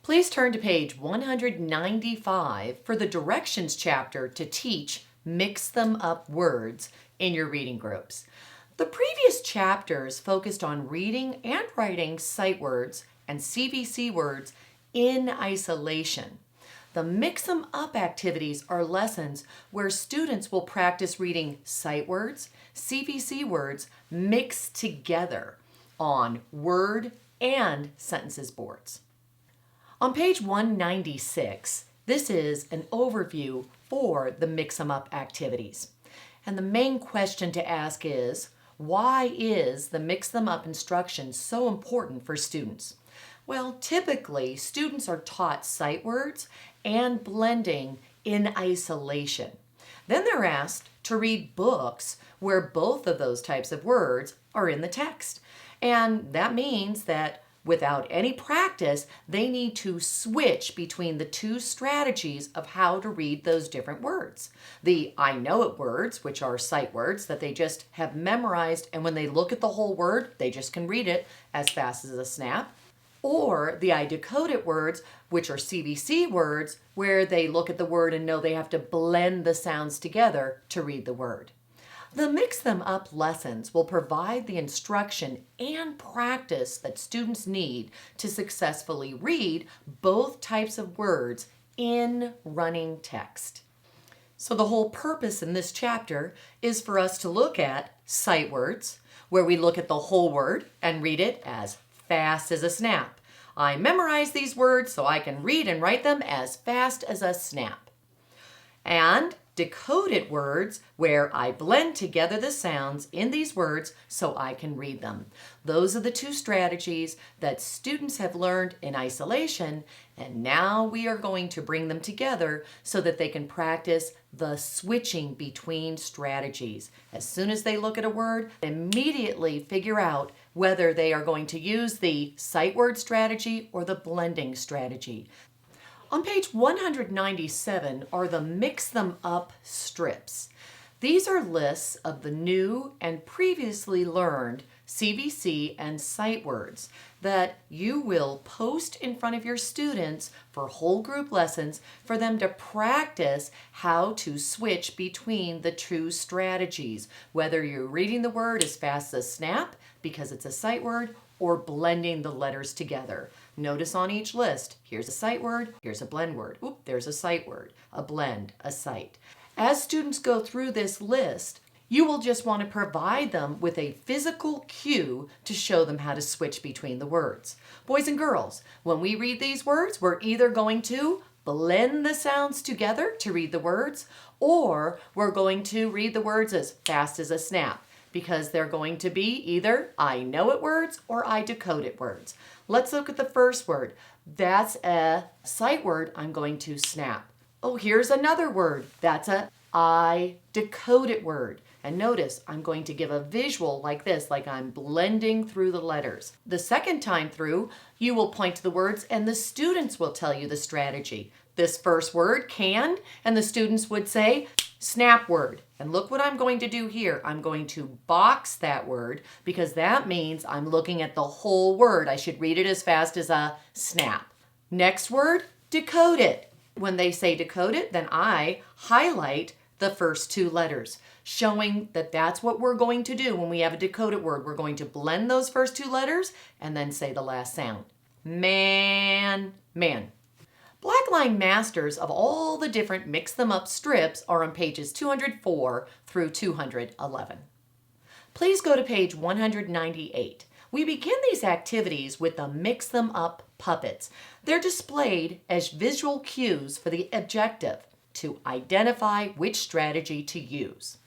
Please turn to page 195 for the directions chapter to teach Mix Them Up words in your reading groups. The previous chapters focused on reading and writing sight words and CVC words in isolation. The Mix Them Up activities are lessons where students will practice reading sight words, CVC words mixed together on word and sentences boards. On page 196, this is an overview for the Mix Them Up activities. And the main question to ask is, why is the Mix Them Up instruction so important for students? Well, typically, students are taught sight words and blending in isolation. Then they're asked to read books where both of those types of words are in the text. And that means that without any practice, they need to switch between the two strategies of how to read those different words. The I know it words, which are sight words that they just have memorized, and when they look at the whole word, they just can read it as fast as a snap. Or the I decode it words, which are CVC words, where they look at the word and know they have to blend the sounds together to read the word. The Mix Them Up lessons will provide the instruction and practice that students need to successfully read both types of words in running text. So the whole purpose in this chapter is for us to look at sight words, where we look at the whole word and read it as fast as a snap. I memorize these words so I can read and write them as fast as a snap. And decoded words, where I blend together the sounds in these words so I can read them. Those are the two strategies that students have learned in isolation, and now we are going to bring them together so that they can practice the switching between strategies. As soon as they look at a word, immediately figure out whether they are going to use the sight word strategy or the blending strategy. On page 197 are the Mix Them Up Strips. These are lists of the new and previously learned CVC and sight words that you will post in front of your students for whole group lessons for them to practice how to switch between the two strategies, whether you're reading the word as fast as a snap because it's a sight word or blending the letters together. Notice on each list, here's a sight word, here's a blend word. Oop, there's a sight word, a blend, a sight. As students go through this list, you will just want to provide them with a physical cue to show them how to switch between the words. Boys and girls, when we read these words, we're either going to blend the sounds together to read the words, or we're going to read the words as fast as a snap, because they're going to be either I know it words or I decode it words. Let's look at the first word. That's a sight word I'm going to snap. Oh, here's another word. That's a I decode it word. And notice I'm going to give a visual like this, like I'm blending through the letters. The second time through, you will point to the words and the students will tell you the strategy. This first word, can, and the students would say, snap word. And look what I'm going to do here. I'm going to box that word because that means I'm looking at the whole word. I should read it as fast as a snap. Next word, decode it. When they say decode it, then I highlight the first two letters, showing that that's what we're going to do when we have a decoded word. We're going to blend those first two letters and then say the last sound. Man, man. Blackline masters of all the different Mix Them Up strips are on pages 204 through 211. Please go to page 198. We begin these activities with the Mix Them Up Puppets. They're displayed as visual cues for the objective to identify which strategy to use.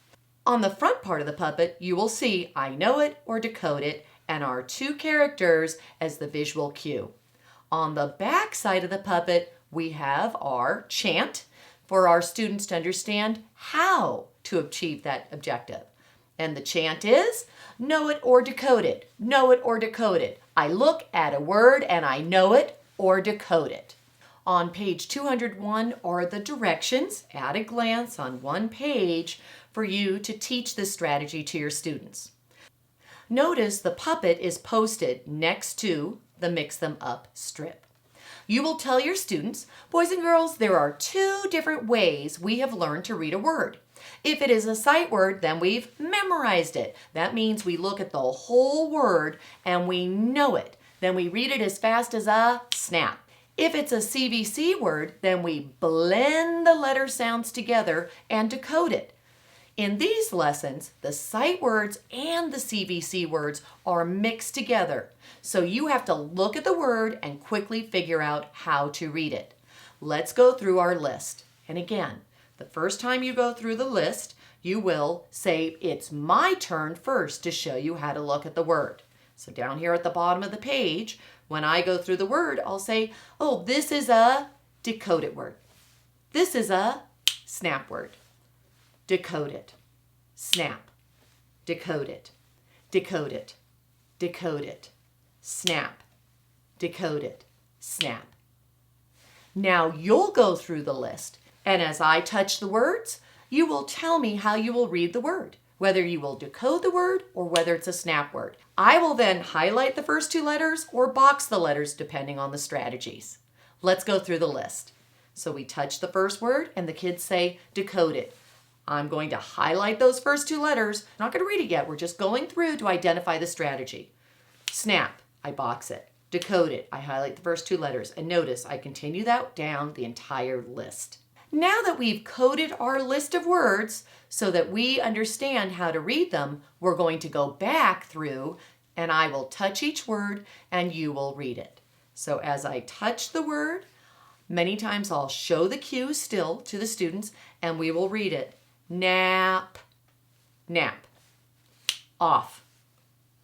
On the front part of the puppet, you will see I know it or decode it and our two characters as the visual cue. On the back side of the puppet, we have our chant for our students to understand how to achieve that objective. And the chant is, know it or decode it, know it or decode it. I look at a word and I know it or decode it. On page 201 are the directions at a glance on one page for you to teach this strategy to your students. Notice the puppet is posted next to the Mix Them Up strip. You will tell your students, boys and girls, there are 2 different ways we have learned to read a word. If it is a sight word, then we've memorized it. That means we look at the whole word and we know it. Then we read it as fast as a snap. If it's a CVC word, then we blend the letter sounds together and decode it. In these lessons, the sight words and the CVC words are mixed together. So you have to look at the word and quickly figure out how to read it. Let's go through our list. And again, the first time you go through the list, you will say, it's my turn first to show you how to look at the word. So down here at the bottom of the page, when I go through the word, I'll say, oh, this is a decoded word. This is a snap word. Decode it, snap, decode it, decode it, decode it, snap, decode it, snap. Now you'll go through the list, and as I touch the words, you will tell me how you will read the word, whether you will decode the word or whether it's a snap word. I will then highlight the first 2 letters or box the letters depending on the strategies. Let's go through the list. So we touch the first word and the kids say, decode it. I'm going to highlight those first 2 letters. I'm not going to read it yet. We're just going through to identify the strategy. Snap, I box it. Decode it, I highlight the first 2 letters. And notice I continue that down the entire list. Now that we've coded our list of words so that we understand how to read them, we're going to go back through and I will touch each word and you will read it. So as I touch the word, many times I'll show the cue still to the students and we will read it. Nap, nap. Off,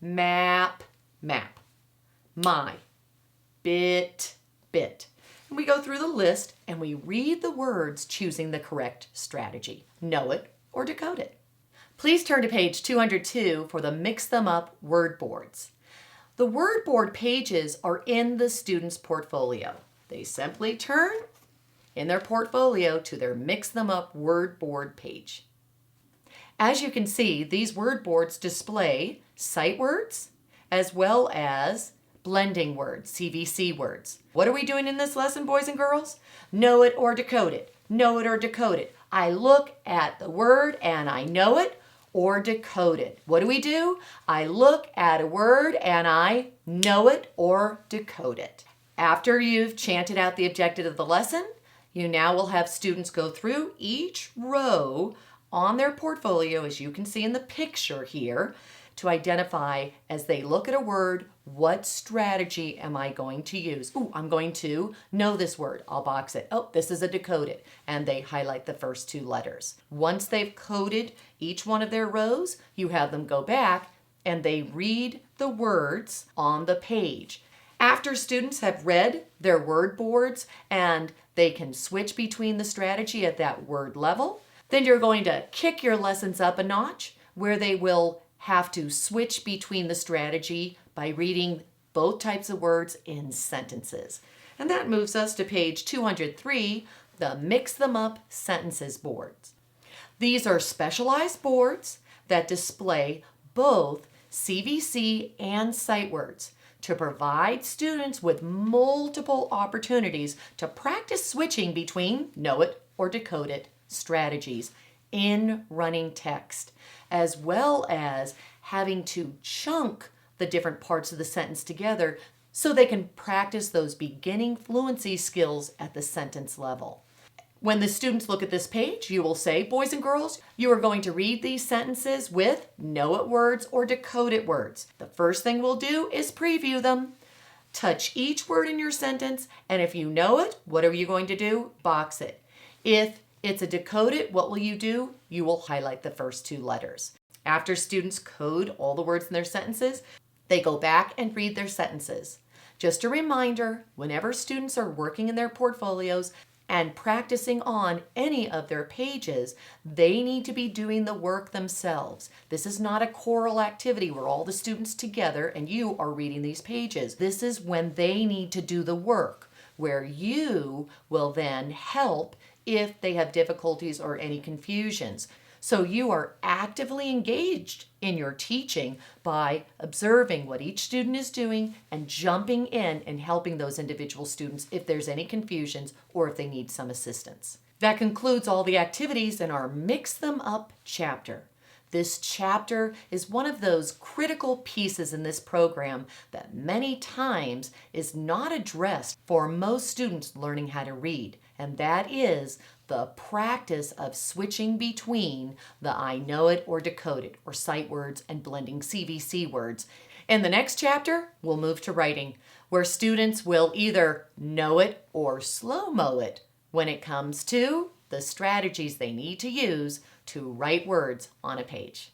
map, map. My, bit, bit. And we go through the list and we read the words choosing the correct strategy. Know it or decode it. Please turn to page 202 for the Mix Them Up word boards. The word board pages are in the student's portfolio. They simply turn in their portfolio to their Mix Them Up word board page. As you can see, these word boards display sight words as well as blending words, CVC words. What are we doing in this lesson, boys and girls? Know it or decode it. Know it or decode it. I look at the word and I know it or decode it. What do? I look at a word and I know it or decode it. After you've chanted out the objective of the lesson, you now will have students go through each row on their portfolio, as you can see in the picture here, to identify as they look at a word, what strategy am I going to use? Ooh, I'm going to know this word. I'll box it. Oh, this is a decode it. And they highlight the first 2 letters. Once they've coded each one of their rows, you have them go back and they read the words on the page. After students have read their word boards and they can switch between the strategy at that word level, then you're going to kick your lessons up a notch where they will have to switch between the strategy by reading both types of words in sentences. And that moves us to page 203, the Mix Them Up sentences boards. These are specialized boards that display both CVC and sight words to provide students with multiple opportunities to practice switching between know it or decode it strategies in running text, as well as having to chunk the different parts of the sentence together so they can practice those beginning fluency skills at the sentence level. When the students look at this page, you will say, boys and girls, you are going to read these sentences with know it words or decode it words. The first thing we'll do is preview them. Touch each word in your sentence, and if you know it, what are you going to do? Box it. If it's a decode it, what will you do? You will highlight the first 2 letters. After students code all the words in their sentences, they go back and read their sentences. Just a reminder, whenever students are working in their portfolios and practicing on any of their pages, they need to be doing the work themselves. This is not a choral activity where all the students together and you are reading these pages. This is when they need to do the work, where you will then help if they have difficulties or any confusions. So you are actively engaged in your teaching by observing what each student is doing and jumping in and helping those individual students if there's any confusions or if they need some assistance. That concludes all the activities in our Mix Them Up chapter. This chapter is one of those critical pieces in this program that many times is not addressed for most students learning how to read, and that is the practice of switching between the I know it or decode it or sight words and blending CVC words. In the next chapter, we'll move to writing, where students will either know it or slow-mo it when it comes to the strategies they need to use to write words on a page.